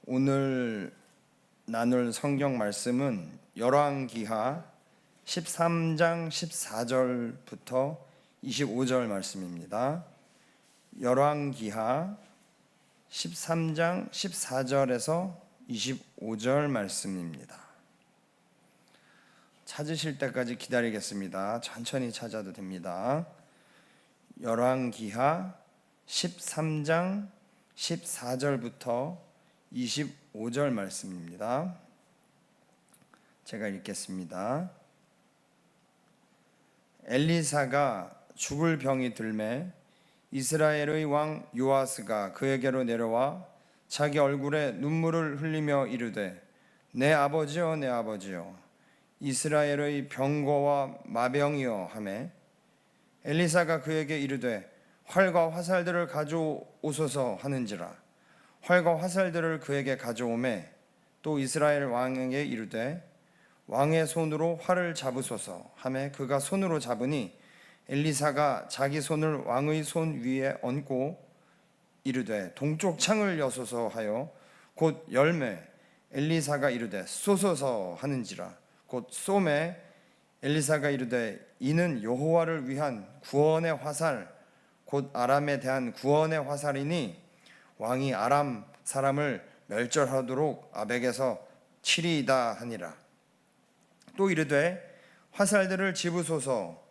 오늘 나눌 성경 말씀은 열왕기하 13장 14절부터 25절 말씀입니다. 열왕기하 13장 14절에서 25절 말씀입니다. 찾으실 때까지 기다리겠습니다. 천천히 찾아도 됩니다. 열왕기하 13장 14절부터 25절 말씀입니다. 제가 읽겠습니다. 엘리사가 죽을 병이 들매 이스라엘의 왕 요아스가 그에게로 내려와 자기 얼굴에 눈물을 흘리며 이르되 내 아버지여 내 아버지여 이스라엘의 병거와 마병이여 하매 엘리사가 그에게 이르되 활과 화살들을 가져오소서 하는지라 활과 화살들을 그에게 가져오매 또 이스라엘 왕에게 이르되 왕의 손으로 활을 잡으소서 하매 그가 손으로 잡으니 엘리사가 자기 손을 왕의 손 위에 얹고 이르되 동쪽 창을 여소서 하여 곧 열매 엘리사가 이르되 쏘소서 하는지라 곧 쏘매 엘리사가 이르되 이는 여호와를 위한 구원의 화살 곧 아람에 대한 구원의 화살이니 왕이 아람 사람을 멸절하도록 아벡에서 치리이다 하니라. 또 이르되 화살들을 집으소서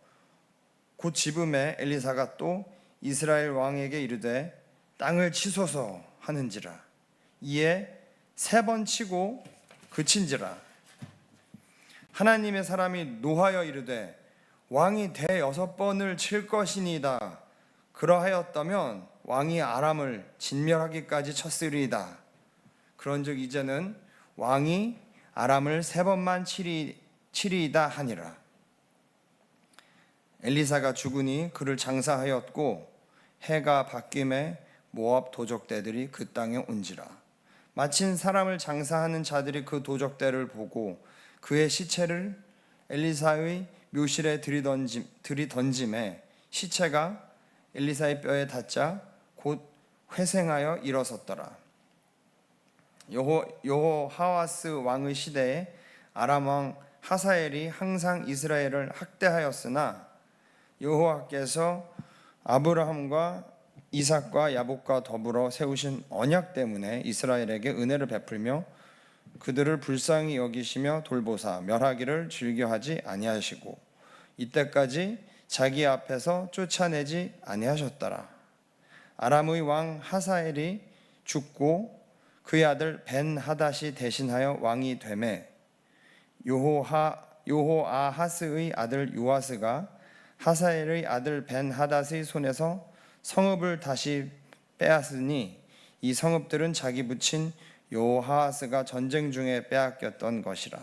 곧 집음에 엘리사가 또 이스라엘 왕에게 이르되 땅을 치소서 하는지라. 이에 3번 치고 그친지라. 하나님의 사람이 노하여 이르되 왕이 6번을 칠 것이니이다. 그러하였다면 왕이 아람을 진멸하기까지 쳤으리이다. 그런즉 이제는 왕이 아람을 3번만 치리이다 하니라. 엘리사가 죽으니 그를 장사하였고 해가 바뀜에 모압 도적대들이 그 땅에 온지라. 마침 사람을 장사하는 자들이 그 도적대를 보고 그의 시체를 엘리사의 묘실에 들이던짐에 시체가 엘리사의 뼈에 닿자 곧 회생하여 일어섰더라. 여호하와스 왕의 시대에 아람 왕 하사엘이 항상 이스라엘을 학대하였으나 여호와께서 아브라함과 이삭과 야곱과 더불어 세우신 언약 때문에 이스라엘에게 은혜를 베풀며 그들을 불쌍히 여기시며 돌보사 멸하기를 즐겨하지 아니하시고 이때까지 자기 앞에서 쫓아내지 아니하셨더라. 아람의 왕 하사엘이 죽고 그의 아들 벤하닷이 대신하여 왕이 되매 여호아하스의 아들 요아스가 하사엘의 아들 벤하닷의 손에서 성읍을 다시 빼앗으니 이 성읍들은 자기 부친 여호아하스가 전쟁 중에 빼앗겼던 것이라.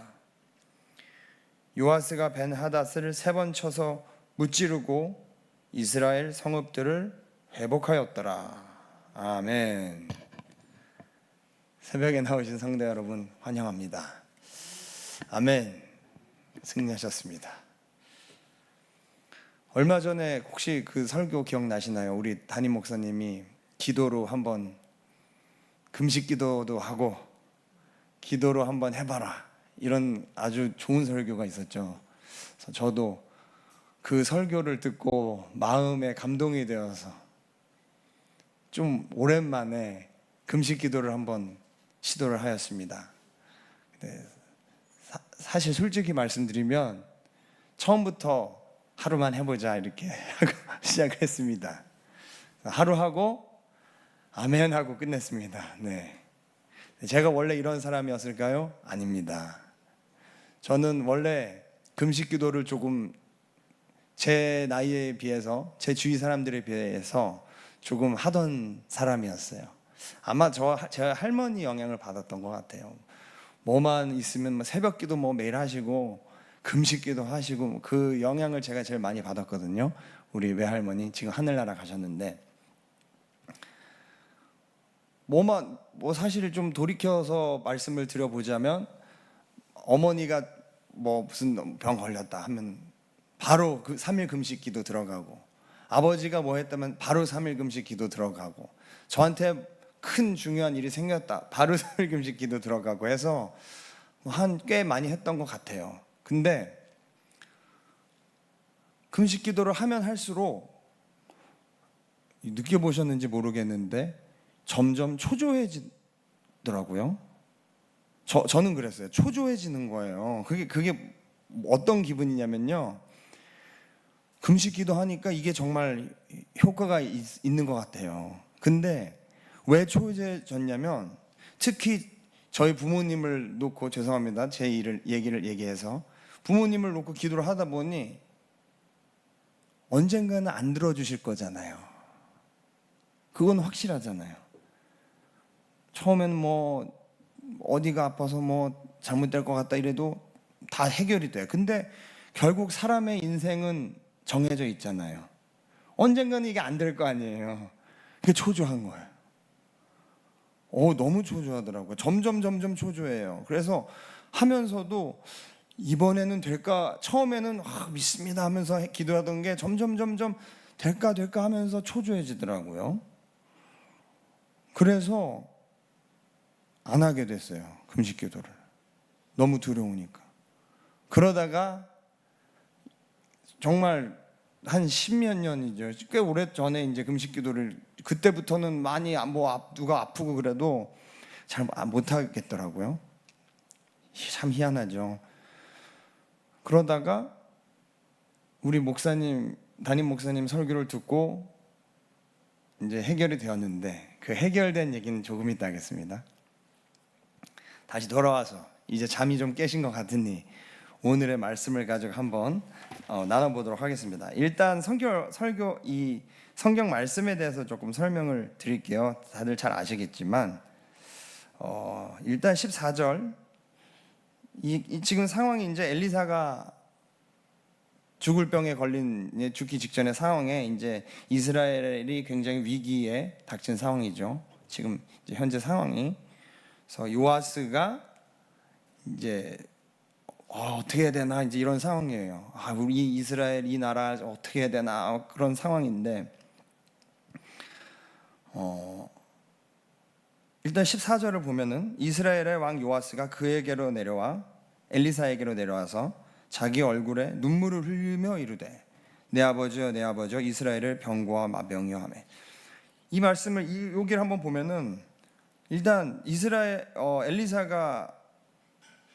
요아스가 벤하닷을 3번 쳐서 무찌르고 이스라엘 성읍들을 회복하였더라. 아멘. 새벽에 나오신 성도 여러분 환영합니다. 아멘. 승리하셨습니다. 얼마 전에 혹시 그 설교 기억나시나요? 우리 담임 목사님이 기도로 한번 금식 기도도 하고 기도로 한번 해봐라 이런 아주 좋은 설교가 있었죠. 그래서 저도 그 설교를 듣고 마음에 감동이 되어서 좀 오랜만에 금식 기도를 한번 시도를 하였습니다. 사실 솔직히 말씀드리면 처음부터 하루만 해보자 이렇게 시작했습니다. 하루 하고 아멘 하고 끝냈습니다. 네. 제가 원래 이런 사람이었을까요? 아닙니다. 저는 원래 금식 기도를 조금 제 나이에 비해서 제 주위 사람들에 비해서 조금 하던 사람이었어요. 아마 제가 할머니 영향을 받았던 것 같아요. 뭐만 있으면 새벽 기도 매일 하시고 금식 기도 하시고 그 영향을 제가 제일 많이 받았거든요. 우리 외할머니 지금 하늘나라 가셨는데 사실 좀 돌이켜서 말씀을 드려보자면 어머니가 무슨 병 걸렸다 하면 바로 그 3일 금식 기도 들어가고 아버지가 뭐 했다면 바로 3일 금식 기도 들어가고 저한테 큰 중요한 일이 생겼다. 바로 금식 기도 들어가고 해서 한 꽤 많이 했던 것 같아요. 근데 금식 기도를 하면 할수록 느껴보셨는지 모르겠는데 점점 초조해지더라고요. 저는 그랬어요. 초조해지는 거예요. 그게 어떤 기분이냐면요. 금식 기도 하니까 이게 정말 효과가 있는 것 같아요. 근데 왜 초조해졌냐면 특히 저희 부모님을 놓고, 죄송합니다. 제 얘기를 얘기해서 부모님을 놓고 기도를 하다 보니 언젠가는 안 들어주실 거잖아요. 그건 확실하잖아요. 처음에는 뭐 어디가 아파서 뭐 잘못될 것 같다 이래도 다 해결이 돼요. 근데 결국 사람의 인생은 정해져 있잖아요. 언젠가는 이게 안 될 거 아니에요. 그게 초조한 거예요. 너무 초조하더라고요. 점점 초조해요. 그래서 하면서도 이번에는 될까, 처음에는 믿습니다 하면서 기도하던 게 점점 될까 하면서 초조해지더라고요. 그래서 안 하게 됐어요. 금식 기도를. 너무 두려우니까. 그러다가 정말 한 10몇 년이죠. 꽤 오래 전에 이제 금식 기도를, 그때부터는 많이 누가 아프고 그래도 잘 못 하겠더라고요. 참 희한하죠. 그러다가 우리 담임 목사님 설교를 듣고 이제 해결이 되었는데, 그 해결된 얘기는 조금 이따 하겠습니다. 다시 돌아와서 이제 잠이 좀 깨신 것 같으니 오늘의 말씀을 가지고 한번 나눠보도록 하겠습니다. 일단 이 성경 말씀에 대해서 조금 설명을 드릴게요. 다들 잘 아시겠지만 일단 14절, 지금 상황이 이제 엘리사가 죽을 병에 죽기 직전의 상황에 이제 이스라엘이 굉장히 위기에 닥친 상황이죠. 지금 이제 현재 상황이. 그래서 요아스가 이제 어떻게 해야 되나 이제 이런 상황이에요. 우리 이스라엘 이 나라 어떻게 해야 되나 그런 상황인데 일단 14절을 보면은 이스라엘의 왕 요아스가 그에게로 내려와 엘리사에게로 내려와서 자기 얼굴에 눈물을 흘리며 이르되 내 아버지여 내 아버지여 이스라엘을 병고와 마병이여 하매. 이 말씀을 여기를 한번 보면은 일단 엘리사가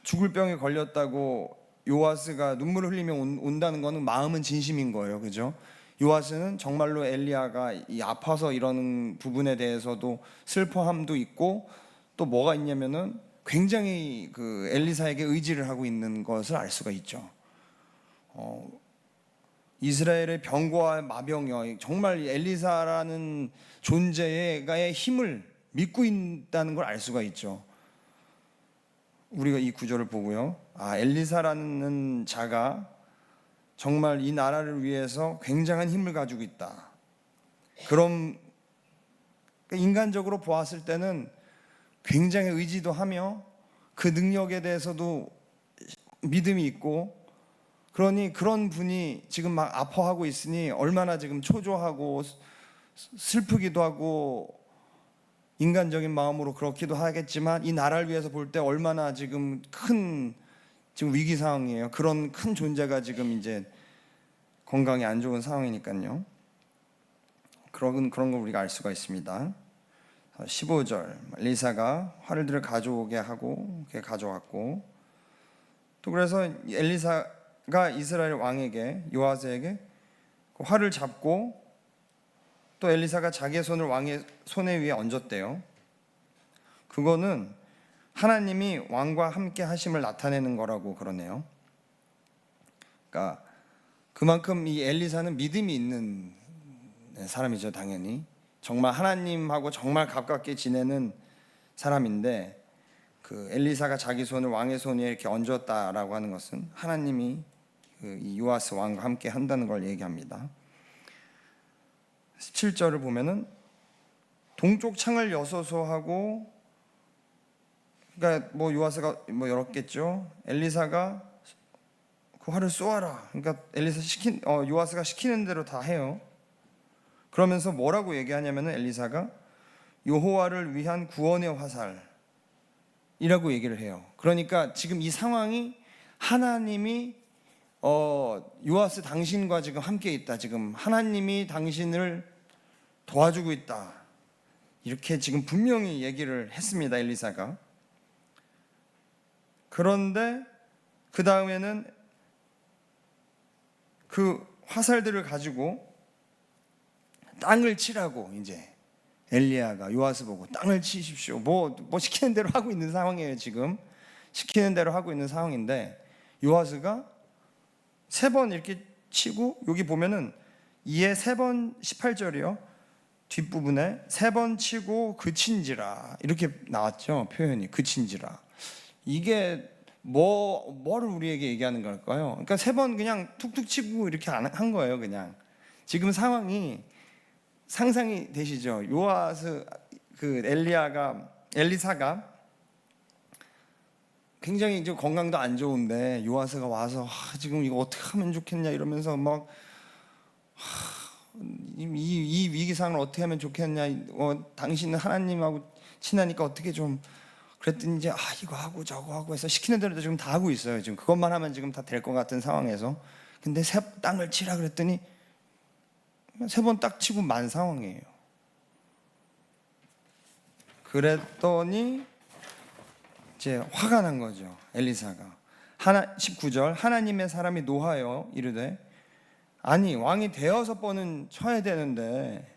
죽을 병에 걸렸다고 요아스가 눈물을 흘리며 온다는 거는 마음은 진심인 거예요. 그죠? 요아스는 정말로 엘리야가 아파서 이러는 부분에 대해서도 슬퍼함도 있고, 또 뭐가 있냐면은 굉장히 그 엘리사에게 의지를 하고 있는 것을 알 수가 있죠. 이스라엘의 병과 마병이요, 정말 엘리사라는 존재의 힘을 믿고 있다는 걸 알 수가 있죠. 우리가 이 구절을 보고요, 엘리사라는 자가 정말 이 나라를 위해서 굉장한 힘을 가지고 있다. 그럼 인간적으로 보았을 때는 굉장히 의지도 하며 그 능력에 대해서도 믿음이 있고, 그러니 그런 분이 지금 막 아파하고 있으니 얼마나 지금 초조하고 슬프기도 하고 인간적인 마음으로 그렇기도 하겠지만, 이 나라를 위해서 볼 때 얼마나 지금 지금 위기 상황이에요. 그런 큰 존재가 지금 이제 건강이 안 좋은 상황이니까요. 그런 걸 우리가 알 수가 있습니다. 15절, 엘리사가 활을 들어 가져오게 하고 가져왔고, 또 그래서 엘리사가 이스라엘 왕에게 요아스에게 그 활을 잡고, 또 엘리사가 자기의 손을 왕의 손에 위에 얹었대요. 그거는 하나님이 왕과 함께 하심을 나타내는 거라고 그러네요. 그러니까 그만큼 이 엘리사는 믿음이 있는 사람이죠. 당연히 정말 하나님하고 정말 가깝게 지내는 사람인데, 그 엘리사가 자기 손을 왕의 손에 이렇게 얹었다라고 하는 것은 하나님이 이 요아스 왕과 함께 한다는 걸 얘기합니다. 17절을 보면은 동쪽 창을 여서서 하고, 그러니까 뭐 요아스가 뭐 열었겠죠. 엘리사가 그 활을 쏘아라. 그러니까 요아스가 시키는 대로 다 해요. 그러면서 뭐라고 얘기하냐면은 엘리사가 여호와를 위한 구원의 화살이라고 얘기를 해요. 그러니까 지금 이 상황이 하나님이 요아스 당신과 지금 함께 있다. 지금 하나님이 당신을 도와주고 있다. 이렇게 지금 분명히 얘기를 했습니다. 엘리사가. 그런데 그 다음에는 그 화살들을 가지고 땅을 치라고 이제 엘리야가 요아스 보고 땅을 치십시오. 뭐 시키는 대로 하고 있는 상황이에요. 지금 시키는 대로 하고 있는 상황인데 요아스가 3번 이렇게 치고, 여기 보면은 이에 3번 18절이요. 뒷부분에 3번 치고 그친지라 이렇게 나왔죠. 표현이 그친지라. 이게 뭐를 우리에게 얘기하는 걸까요? 그러니까 3번 그냥 툭툭 치고 이렇게 한 거예요. 그냥 지금 상황이 상상이 되시죠? 요아스 그 엘리사가 굉장히 이제 건강도 안 좋은데 요아스가 와서 지금 이거 어떻게 하면 좋겠냐 이러면서 막 이 위기 상황을 어떻게 하면 좋겠냐, 당신은 하나님하고 친하니까 어떻게 좀, 그랬더니 이제 이거 하고 저거 하고 해서 시키는 대로 지금 다 하고 있어요. 지금 그것만 하면 지금 다 될 것 같은 상황에서. 근데 땅을 치라 그랬더니 3번 딱 치고 만 상황이에요. 그랬더니 이제 화가 난 거죠. 엘리사가 19절 하나님의 사람이 노하여 이르되, 아니 왕이 대여섯 번은 쳐야 되는데,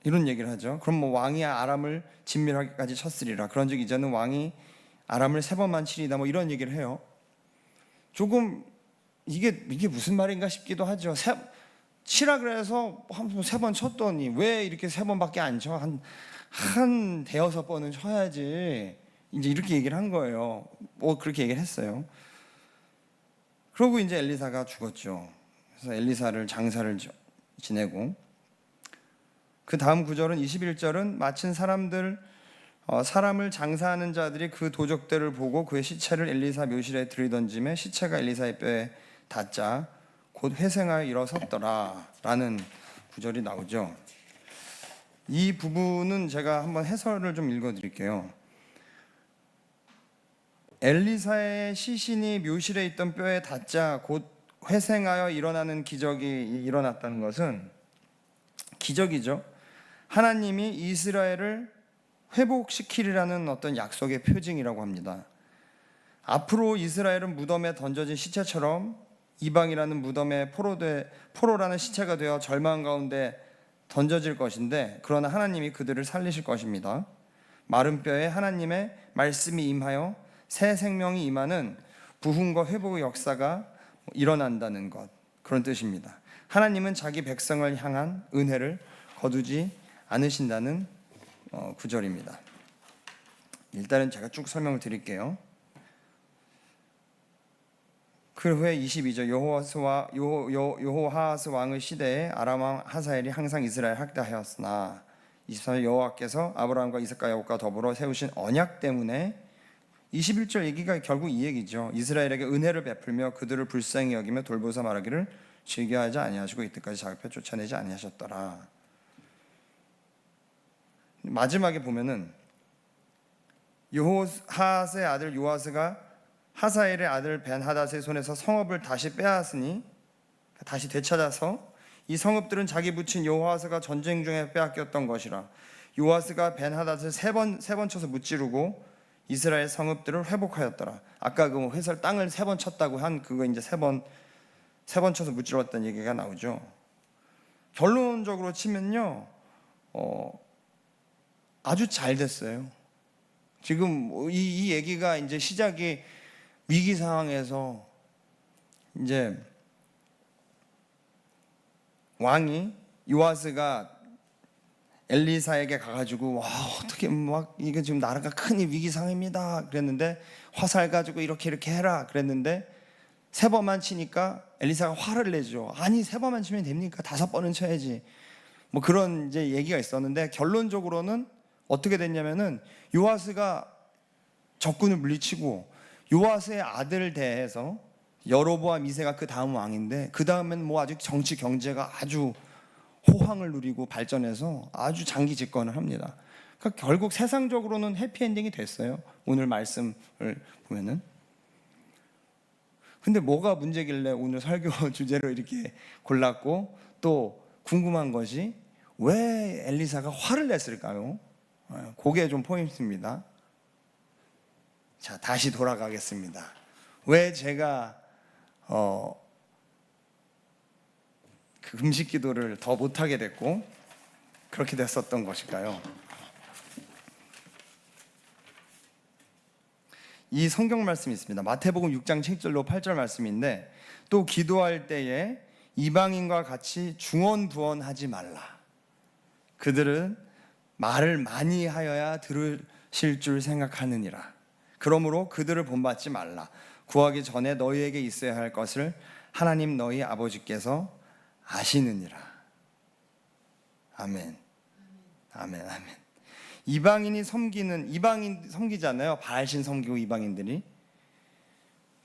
이런 얘기를 하죠. 그럼 뭐 왕이 아람을 진멸하기까지 쳤으리라. 그런즉 이제는 왕이 아람을 3번만 치리다. 뭐 이런 얘기를 해요. 조금 이게 무슨 말인가 싶기도 하죠. 치라 그래서 3번 쳤더니 왜 이렇게 3번밖에 안 쳐? 한 대여섯 번은 쳐야지. 이제 이렇게 얘기를 한 거예요. 뭐 그렇게 얘기를 했어요. 그러고 이제 엘리사가 죽었죠. 그래서 엘리사를 장사를 지내고, 그 다음 구절은 21절은 마침 사람을 장사하는 자들이 그 도적들을 보고 그의 시체를 엘리사 묘실에 들이던짐에 시체가 엘리사의 뼈에 닿자 곧 회생하여 일어섰더라 라는 구절이 나오죠. 이 부분은 제가 한번 해설을 좀 읽어드릴게요. 엘리사의 시신이 묘실에 있던 뼈에 닿자 곧 회생하여 일어나는 기적이 일어났다는 것은 기적이죠. 하나님이 이스라엘을 회복시키리라는 어떤 약속의 표징이라고 합니다. 앞으로 이스라엘은 무덤에 던져진 시체처럼 이방이라는 무덤에 포로라는 시체가 되어 절망 가운데 던져질 것인데, 그러나 하나님이 그들을 살리실 것입니다. 마른 뼈에 하나님의 말씀이 임하여 새 생명이 임하는 부흥과 회복의 역사가 일어난다는 것, 그런 뜻입니다. 하나님은 자기 백성을 향한 은혜를 거두지 않으신다는 구절입니다. 일단은 제가 쭉 설명을 드릴게요. 그 후에 22절 여호하스 왕의 시대에 아람 왕 하사엘이 항상 이스라엘 학대하였으나 23절 여호와께서 아브라함과 이삭과 야곱과 더불어 세우신 언약 때문에, 21절 얘기가 결국 이 얘기죠. 이스라엘에게 은혜를 베풀며 그들을 불쌍히 여기며 돌보사 말하기를 즐겨하지 아니하시고 이때까지 자급해 쫓아내지 아니하셨더라. 마지막에 보면은 여호하스의 아들 요아스가 하사엘의 아들 벤하닷의 손에서 성읍을 다시 빼앗으니, 다시 되찾아서 이 성읍들은 자기 부친 여호아스가 전쟁 중에 빼앗겼던 것이라. 요아스가 벤하닷을 세 번 쳐서 무찌르고 이스라엘 성읍들을 회복하였더라. 아까 그 회살 땅을 3번 쳤다고 한 그거 이제 3번 쳐서 무찌르었다는 얘기가 나오죠. 결론적으로 치면요, 아주 잘 됐어요. 지금 이 얘기가 이제 시작이 위기 상황에서 이제 왕이 요아스가 엘리사에게 가가지고 어떻게 막 이게 지금 나라가 큰 위기 상황입니다 그랬는데, 화살 가지고 이렇게 해라 그랬는데 3번만 치니까 엘리사가 화를 내죠. 아니 3번만 치면 됩니까? 5번은 쳐야지. 뭐 그런 이제 얘기가 있었는데, 결론적으로는 어떻게 됐냐면은 요아스가 적군을 물리치고 요아스의 아들 대해서 여로보암 2세가 그 다음 왕인데, 그 다음엔 뭐 아직 정치 경제가 아주 포항을 누리고 발전해서 아주 장기 집권을 합니다. 그러니까 결국 세상적으로는 해피엔딩이 됐어요. 오늘 말씀을 보면은. 근데 뭐가 문제길래 오늘 설교 주제로 이렇게 골랐고, 또 궁금한 것이 왜 엘리사가 화를 냈을까요? 그게 좀 포인트입니다. 자, 다시 돌아가겠습니다. 왜 제가 그 금식 기도를 더 못하게 됐고 그렇게 됐었던 것일까요? 이 성경 말씀이 있습니다. 마태복음 6장 7절로 8절 말씀인데, 또 기도할 때에 이방인과 같이 중언부언하지 말라. 그들은 말을 많이 하여야 들으실 줄 생각하느니라. 그러므로 그들을 본받지 말라. 구하기 전에 너희에게 있어야 할 것을 하나님 너희 아버지께서 아시느니라. 아멘. 아멘. 아멘. 이방인 섬기잖아요. 바알신 섬기고 이방인들이.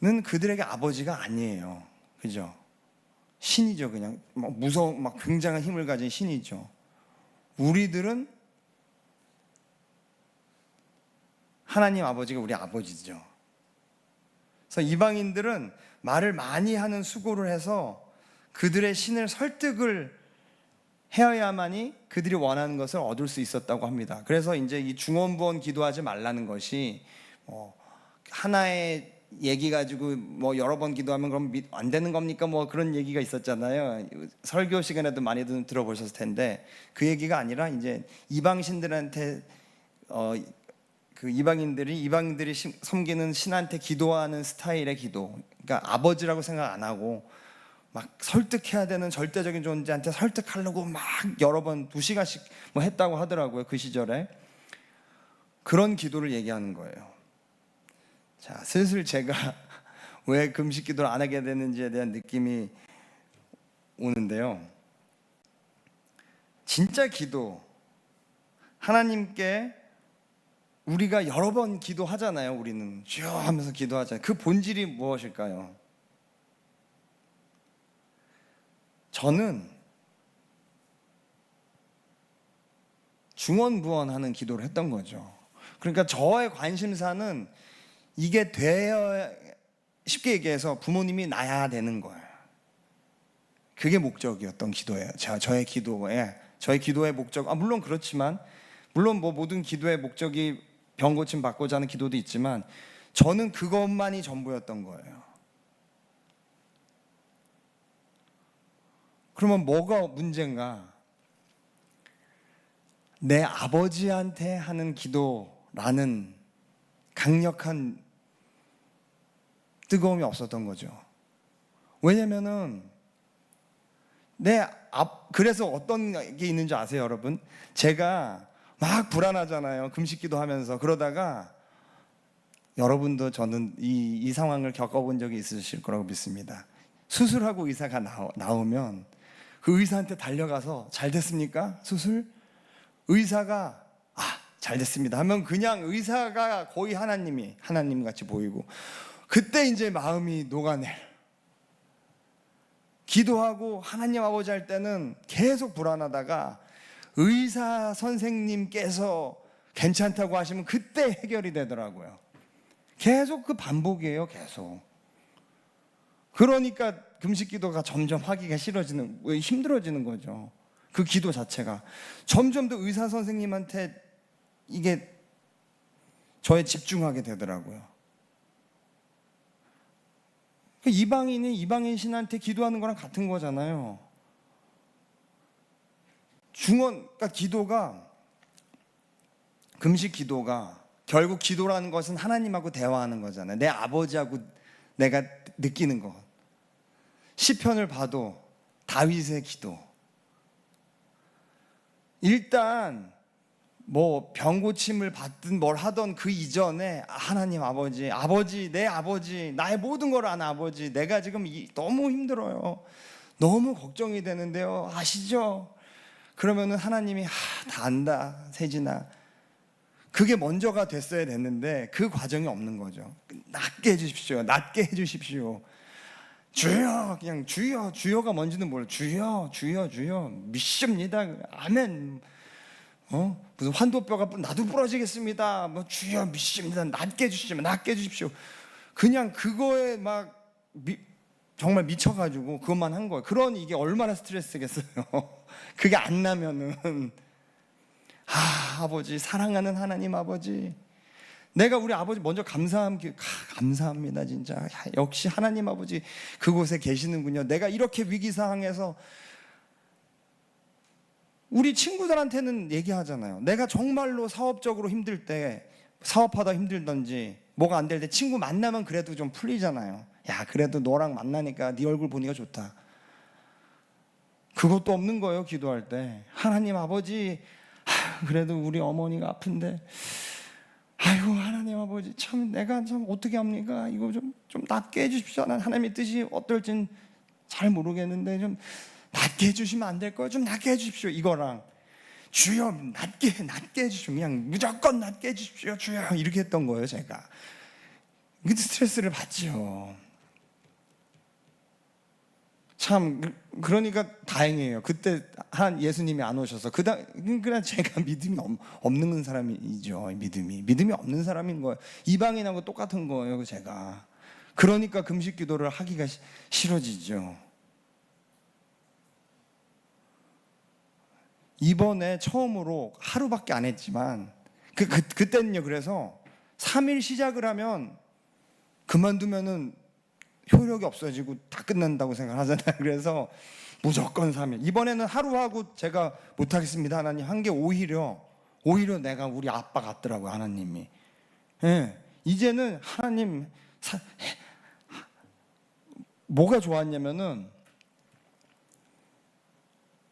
는 그들에게 아버지가 아니에요. 그죠? 신이죠. 그냥 막 굉장한 힘을 가진 신이죠. 우리들은 하나님 아버지가 우리 아버지죠. 그래서 이방인들은 말을 많이 하는 수고를 해서 그들의 신을 설득을 해야만이 그들이 원하는 것을 얻을 수 있었다고 합니다. 그래서 이제 이 중언부언 기도하지 말라는 것이 하나의 얘기 가지고 여러 번 기도하면 그럼 안 되는 겁니까? 그런 얘기가 있었잖아요. 설교 시간에도 많이 들어보셨을 텐데, 그 얘기가 아니라 이제 이방신들한테 그 이방인들이 섬기는 신한테 기도하는 스타일의 기도. 그러니까 아버지라고 생각 안 하고 막 설득해야 되는 절대적인 존재한테 설득하려고 막 여러 번 2시간씩 했다고 하더라고요. 그 시절에. 그런 기도를 얘기하는 거예요. 자, 슬슬 제가 왜 금식 기도를 안 하게 되는지에 대한 느낌이 오는데요. 진짜 기도, 하나님께 우리가 여러 번 기도하잖아요. 우리는 주여 하면서 기도하잖아요. 그 본질이 무엇일까요? 저는 중언부언하는 기도를 했던 거죠. 그러니까 저의 관심사는 이게 쉽게 얘기해서 부모님이 나야 되는 거예요. 그게 목적이었던 기도예요. 저의 기도의 목적, 물론 그렇지만, 물론 모든 기도의 목적이 병 고침 받고자 하는 기도도 있지만, 저는 그것만이 전부였던 거예요. 그러면 뭐가 문제인가? 내 아버지한테 하는 기도라는 강력한 뜨거움이 없었던 거죠. 왜냐면은 그래서 어떤 게 있는지 아세요, 여러분? 제가 막 불안하잖아요. 금식 기도하면서. 그러다가 여러분도 저는 이 상황을 겪어본 적이 있으실 거라고 믿습니다. 수술하고 의사가 나오면 그 의사한테 달려가서 잘 됐습니까? 수술? 의사가 잘 됐습니다 하면 그냥 의사가 거의 하나님 같이 보이고, 그때 이제 마음이 녹아내. 기도하고 하나님 아버지 할 때는 계속 불안하다가 의사 선생님께서 괜찮다고 하시면 그때 해결이 되더라고요. 계속 그 반복이에요. 계속. 그러니까 금식 기도가 점점 하기가 힘들어지는 거죠. 그 기도 자체가 점점 더 의사 선생님한테 이게 저에 집중하게 되더라고요. 이방인이 이방인 신한테 기도하는 거랑 같은 거잖아요. 그러니까 금식 기도가 결국 기도라는 것은 하나님하고 대화하는 거잖아요. 내 아버지하고 내가 느끼는 것. 시편을 봐도 다윗의 기도. 일단 병 고침을 받든 뭘 하던 그 이전에 하나님 아버지, 내 아버지, 나의 모든 걸 아는 아버지, 내가 지금 너무 힘들어요. 너무 걱정이 되는데요. 아시죠? 그러면은 하나님이 다 안다, 세진아. 그게 먼저가 됐어야 됐는데 그 과정이 없는 거죠. 낮게 해주십시오. 주여, 그냥 주여, 주여가 뭔지는 몰라. 주여, 주여, 주여, 믿습니다. 아멘. 무슨 환도뼈가 나도 부러지겠습니다. 뭐 주여 믿습니다. 낫게 해주십시오. 낫게 해주십시오. 그냥 그거에 막 정말 미쳐가지고 그것만 한 거예요. 그런 이게 얼마나 스트레스겠어요. 그게 안 나면은 아버지, 사랑하는 하나님 아버지, 내가 우리 아버지 먼저 감사합니다 진짜. 역시 하나님 아버지 그곳에 계시는군요. 내가 이렇게 위기 상황에서 우리 친구들한테는 얘기하잖아요. 내가 정말로 사업적으로 힘들 때, 사업하다 힘들던지 뭐가 안 될 때 친구 만나면 그래도 좀 풀리잖아요. 야, 그래도 너랑 만나니까 네 얼굴 보니까 좋다. 그것도 없는 거예요. 기도할 때 하나님 아버지, 그래도 우리 어머니가 아픈데 아이고 하나님 아버지, 참 내가 참 어떻게 합니까? 이거 좀 낫게 해주십시오. 하나님의 뜻이 어떨진 잘 모르겠는데 좀 낫게 해주시면 안 될까요? 좀 낫게 해주십시오. 이거랑 주여 낫게 해주십시오. 그냥 무조건 낫게 해주십시오. 주여, 이렇게 했던 거예요. 제가 근데 스트레스를 받죠. 참, 그러니까 다행이에요. 그때 한 예수님이 안 오셔서 그냥 제가 믿음이 없는 사람이죠. 믿음이 없는 사람인 거예요. 이방인하고 똑같은 거예요. 제가. 그러니까 금식 기도를 하기가 싫어지죠. 이번에 처음으로 하루밖에 안 했지만 그때는요. 그래서 3일 시작을 하면 그만두면은 효력이 없어지고 다 끝난다고 생각하잖아요. 그래서 무조건 3일. 이번에는 하루 하고 제가 못하겠습니다 하나님 한 게 오히려 내가 우리 아빠 같더라고요. 하나님이. 예, 이제는 하나님 뭐가 좋았냐면은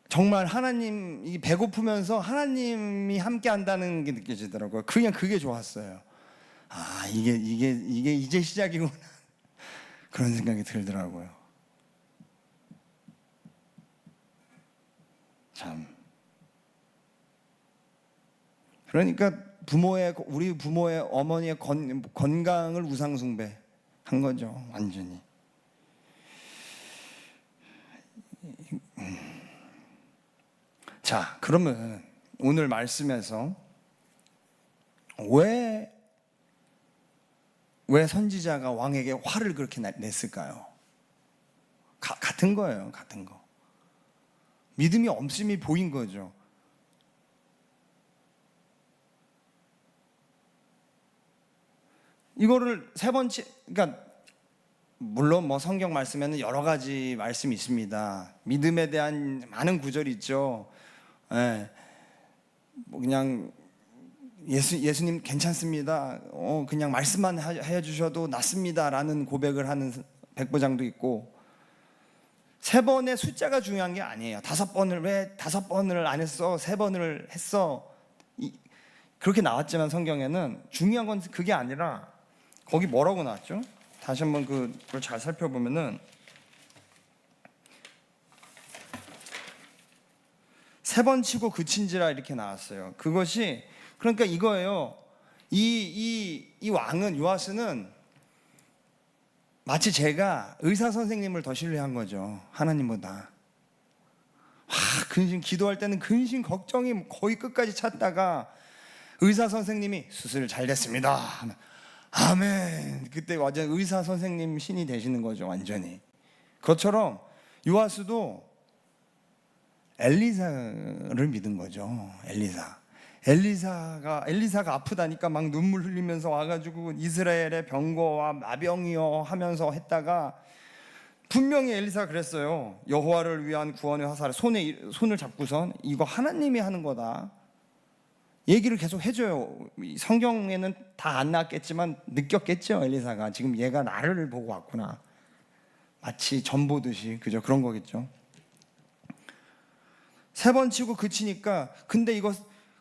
정말 하나님이 배고프면서 하나님이 함께 한다는 게 느껴지더라고요. 그냥 그게 좋았어요. 아, 이게 이제 시작이구나. 그런 생각이 들더라고요. 참. 그러니까 우리 부모의 어머니의 건강을 우상 숭배한 거죠. 완전히. 자, 그러면 오늘 말씀에서 왜 선지자가 왕에게 화를 그렇게 냈을까요? 같은 거예요. 같은 거. 믿음이 없음이 보인 거죠. 이거를 세 번째, 그러니까 물론 뭐 성경 말씀에는 여러 가지 말씀이 있습니다. 믿음에 대한 많은 구절이 있죠. 예. 뭐 그냥 예수님 괜찮습니다. 그냥 말씀만 해주셔도 낫습니다라는 고백을 하는 백부장도 있고, 3번의 숫자가 중요한 게 아니에요. 5번을 왜 5번을 안 했어? 3번을 했어? 그렇게 나왔지만 성경에는 중요한 건 그게 아니라 거기 뭐라고 나왔죠? 다시 한번 그걸 잘 살펴보면은 3번 치고 그친지라 이렇게 나왔어요. 그것이 그러니까 이거예요. 이 왕은, 요아스는 마치 제가 의사 선생님을 더 신뢰한 거죠. 하나님보다. 근심 기도할 때는 근심 걱정이 거의 끝까지 찼다가 의사 선생님이 수술 잘 됐습니다 하면 아멘. 그때 완전 의사 선생님 신이 되시는 거죠. 완전히. 그것처럼 요아스도 엘리사를 믿은 거죠. 엘리사가 아프다니까 막 눈물 흘리면서 와가지고 이스라엘의 병거와 마병이여 하면서 했다가 분명히 엘리사가 그랬어요. 여호와를 위한 구원의 화살을 손을 잡고선 이거 하나님이 하는 거다 얘기를 계속 해줘요. 성경에는 다 안 나왔겠지만 느꼈겠죠. 엘리사가 지금 얘가 나를 보고 왔구나. 마치 전 보듯이 그죠? 그런 거겠죠. 3번 치고 그치니까 근데 이거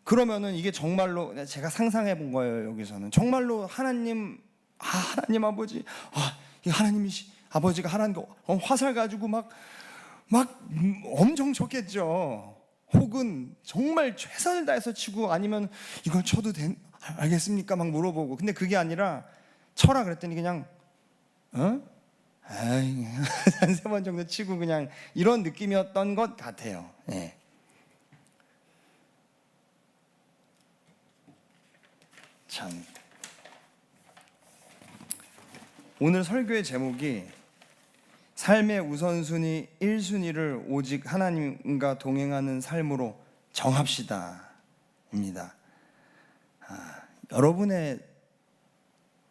그러면은 이게 정말로 제가 상상해 본 거예요. 여기서는 정말로 하나님 아버지, 이 하나님이 아버지가 하라는 거 화살 가지고 막 엄청 쳤겠죠. 혹은 정말 최선을 다해서 치고 아니면 이걸 쳐도 알겠습니까? 막 물어보고. 근데 그게 아니라 쳐라 그랬더니 그냥 한 3번 정도 치고 그냥 이런 느낌이었던 것 같아요. 예. 참, 오늘 설교의 제목이 삶의 우선순위 1순위를 오직 하나님과 동행하는 삶으로 정합시다 입니다. 여러분의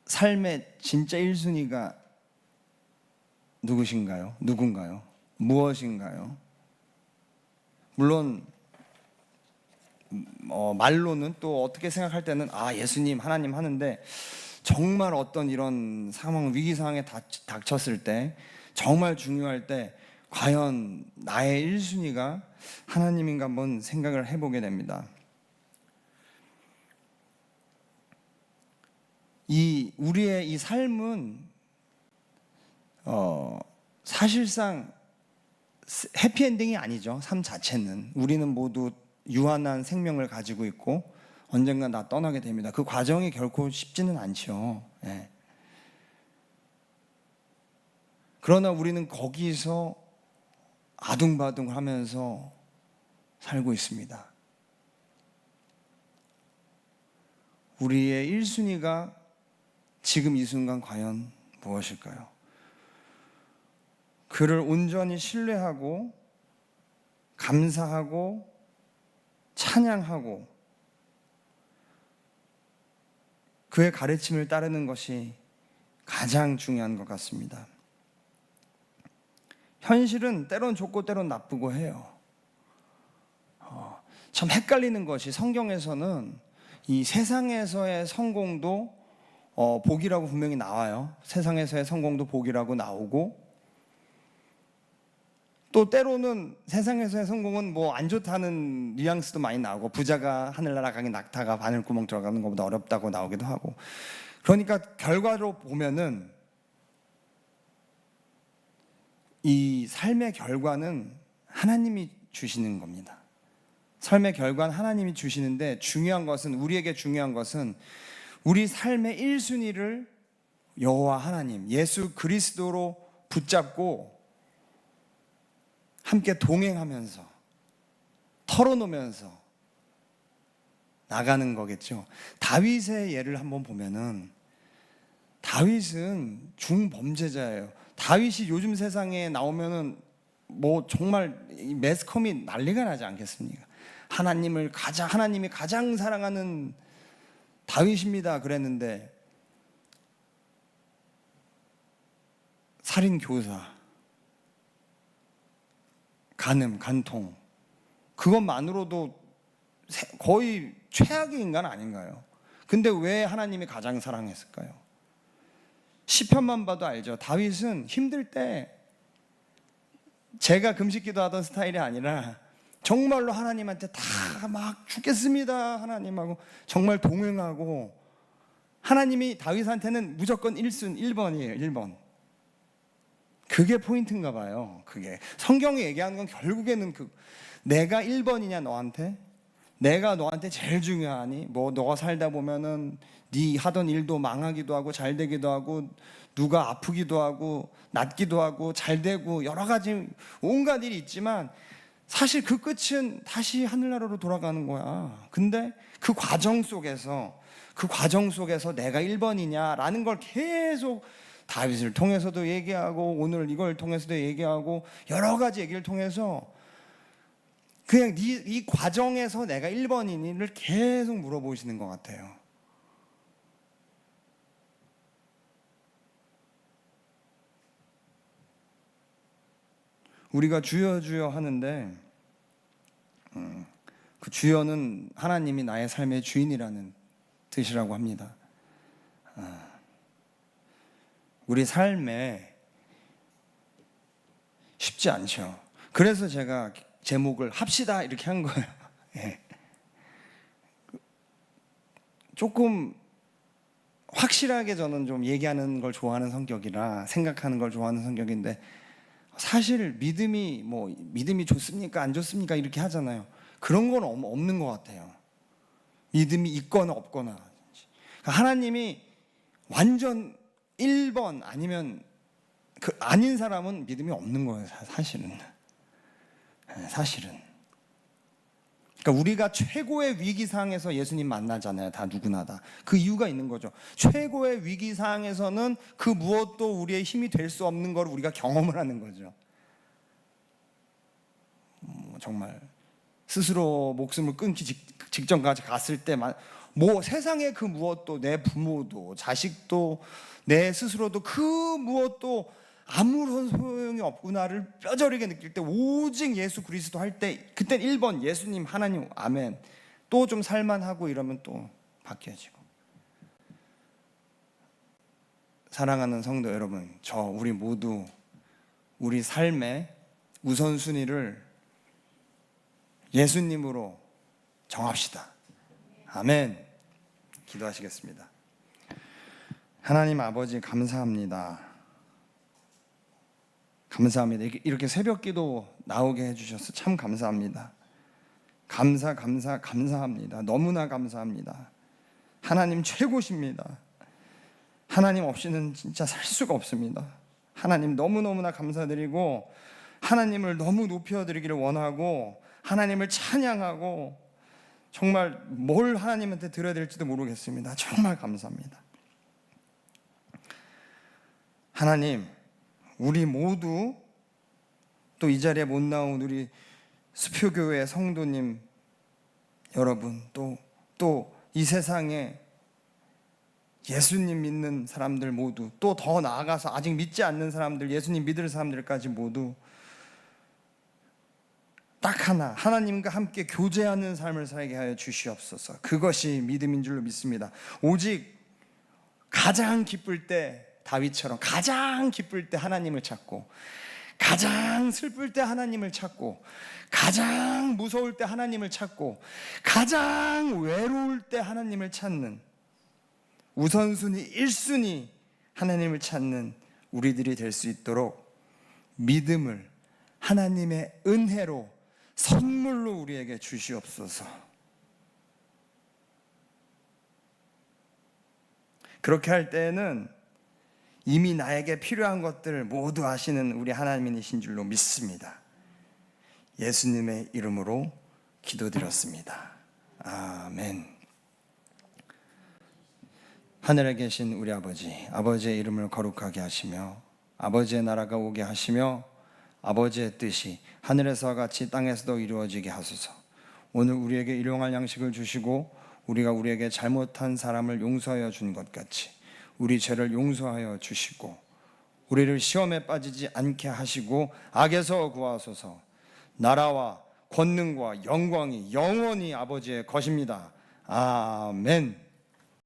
삶의 진짜 1순위가 누구신가요? 누군가요? 무엇인가요? 물론 말로는 또 어떻게 생각할 때는 예수님, 하나님 하는데, 정말 어떤 이런 상황, 위기 상황에 닥쳤을 때, 정말 중요할 때 과연 나의 1순위가 하나님인가 한번 생각을 해보게 됩니다. 우리의 이 삶은 사실상 해피엔딩이 아니죠. 삶 자체는 우리는 모두 유한한 생명을 가지고 있고 언젠가 다 떠나게 됩니다. 그 과정이 결코 쉽지는 않죠. 예. 그러나 우리는 거기서 아둥바둥하면서 살고 있습니다. 우리의 1순위가 지금 이 순간 과연 무엇일까요? 그를 온전히 신뢰하고 감사하고 찬양하고 그의 가르침을 따르는 것이 가장 중요한 것 같습니다. 현실은 때론 좋고 때론 나쁘고 해요. 참 헷갈리는 것이, 성경에서는 이 세상에서의 성공도 복이라고 분명히 나와요. 세상에서의 성공도 복이라고 나오고, 또 때로는 세상에서의 성공은 뭐 안 좋다는 뉘앙스도 많이 나오고, 부자가 하늘나라 가기 낙타가 바늘구멍 들어가는 것보다 어렵다고 나오기도 하고. 그러니까 결과로 보면은 이 삶의 결과는 하나님이 주시는 겁니다. 삶의 결과는 하나님이 주시는데, 우리에게 중요한 것은 우리 삶의 1순위를 여호와 하나님, 예수 그리스도로 붙잡고 함께 동행하면서 털어놓으면서 나가는 거겠죠. 다윗의 예를 한번 보면은, 다윗은 중범죄자예요. 다윗이 요즘 세상에 나오면은 뭐 정말 매스컴이 난리가 나지 않겠습니까? 하나님이 가장 사랑하는 다윗입니다 그랬는데, 살인, 교사, 간음, 간통, 그것만으로도 거의 최악의 인간 아닌가요? 근데 왜 하나님이 가장 사랑했을까요? 시편만 봐도 알죠. 다윗은 힘들 때, 제가 금식기도 하던 스타일이 아니라 정말로 하나님한테 다 막 죽겠습니다 하나님하고 정말 동행하고, 하나님이 다윗한테는 무조건 1번이에요. 1번. 그게 포인트인가 봐요. 그게 성경이 얘기하는 건 결국에는 내가 1번이냐 너한테? 내가 너한테 제일 중요하니? 뭐 너가 살다 보면은 네 하던 일도 망하기도 하고 잘 되기도 하고, 누가 아프기도 하고 낫기도 하고 잘 되고 여러 가지 온갖 일이 있지만, 사실 그 끝은 다시 하늘나라로 돌아가는 거야. 근데 그 과정 속에서 내가 1번이냐라는 걸 계속 다윗을 통해서도 얘기하고, 오늘 이걸 통해서도 얘기하고, 여러 가지 얘기를 통해서 그냥 이 과정에서 내가 1번이니를 계속 물어보시는 것 같아요. 우리가 주여 주여 하는데, 그 주여는 하나님이 나의 삶의 주인이라는 뜻이라고 합니다. 우리 삶에 쉽지 않죠. 그래서 제가 제목을 합시다 이렇게 한 거예요. 예. 조금 확실하게 저는 좀 얘기하는 걸 좋아하는 성격이라, 생각하는 걸 좋아하는 성격인데, 사실 믿음이 좋습니까 안 좋습니까 이렇게 하잖아요. 그런 건 없는 것 같아요. 믿음이 있거나 없거나. 그러니까 하나님이 완전 1번 아니면 그 아닌 사람은 믿음이 없는 거예요, 사실은. 사실은. 그러니까 우리가 최고의 위기 상황에서 예수님 만나잖아요. 다 누구나 다. 그 이유가 있는 거죠. 최고의 위기 상황에서는 그 무엇도 우리의 힘이 될 수 없는 걸 우리가 경험을 하는 거죠. 정말 스스로 목숨을 끊기 직전까지 갔을 때만 뭐 세상의 그 무엇도, 내 부모도 자식도 내 스스로도 그 무엇도 아무런 소용이 없구나를 뼈저리게 느낄 때 오직 예수 그리스도 할 때 그땐 1번 예수님 하나님 아멘. 또 좀 살만하고 이러면 또 바뀌어지고. 사랑하는 성도 여러분, 우리 모두 우리 삶의 우선순위를 예수님으로 정합시다. 아멘. 기도하시겠습니다. 하나님 아버지 감사합니다. 감사합니다. 이렇게 새벽기도 나오게 해주셔서 참 감사합니다. 감사합니다. 너무나 감사합니다. 하나님 최고십니다. 하나님 없이는 진짜 살 수가 없습니다. 하나님 너무너무나 감사드리고 하나님을 너무 높여드리기를 원하고 하나님을 찬양하고 정말 뭘 하나님한테 드려야 될지도 모르겠습니다. 정말 감사합니다. 하나님, 우리 모두 또 이 자리에 못 나온 우리 수표교회 성도님 여러분, 또 이 세상에 예수님 믿는 사람들 모두, 또 더 나아가서 아직 믿지 않는 사람들, 예수님 믿을 사람들까지 모두 딱 하나, 하나님과 함께 교제하는 삶을 살게 하여 주시옵소서. 그것이 믿음인 줄로 믿습니다. 오직 가장 기쁠 때 다윗처럼 가장 기쁠 때 하나님을 찾고, 가장 슬플 때 하나님을 찾고, 가장 무서울 때 하나님을 찾고, 가장 외로울 때 하나님을 찾는 우선순위 1순위 하나님을 찾는 우리들이 될 수 있도록 믿음을 하나님의 은혜로 선물로 우리에게 주시옵소서. 그렇게 할 때에는 이미 나에게 필요한 것들을 모두 아시는 우리 하나님이신 줄로 믿습니다. 예수님의 이름으로 기도드렸습니다. 아멘. 하늘에 계신 우리 아버지, 아버지의 이름을 거룩하게 하시며 아버지의 나라가 오게 하시며 아버지의 뜻이 하늘에서와 같이 땅에서도 이루어지게 하소서. 오늘 우리에게 일용할 양식을 주시고 우리가 우리에게 잘못한 사람을 용서하여 준 것 같이 우리 죄를 용서하여 주시고 우리를 시험에 빠지지 않게 하시고 악에서 구하소서. 나라와 권능과 영광이 영원히 아버지의 것입니다. 아멘.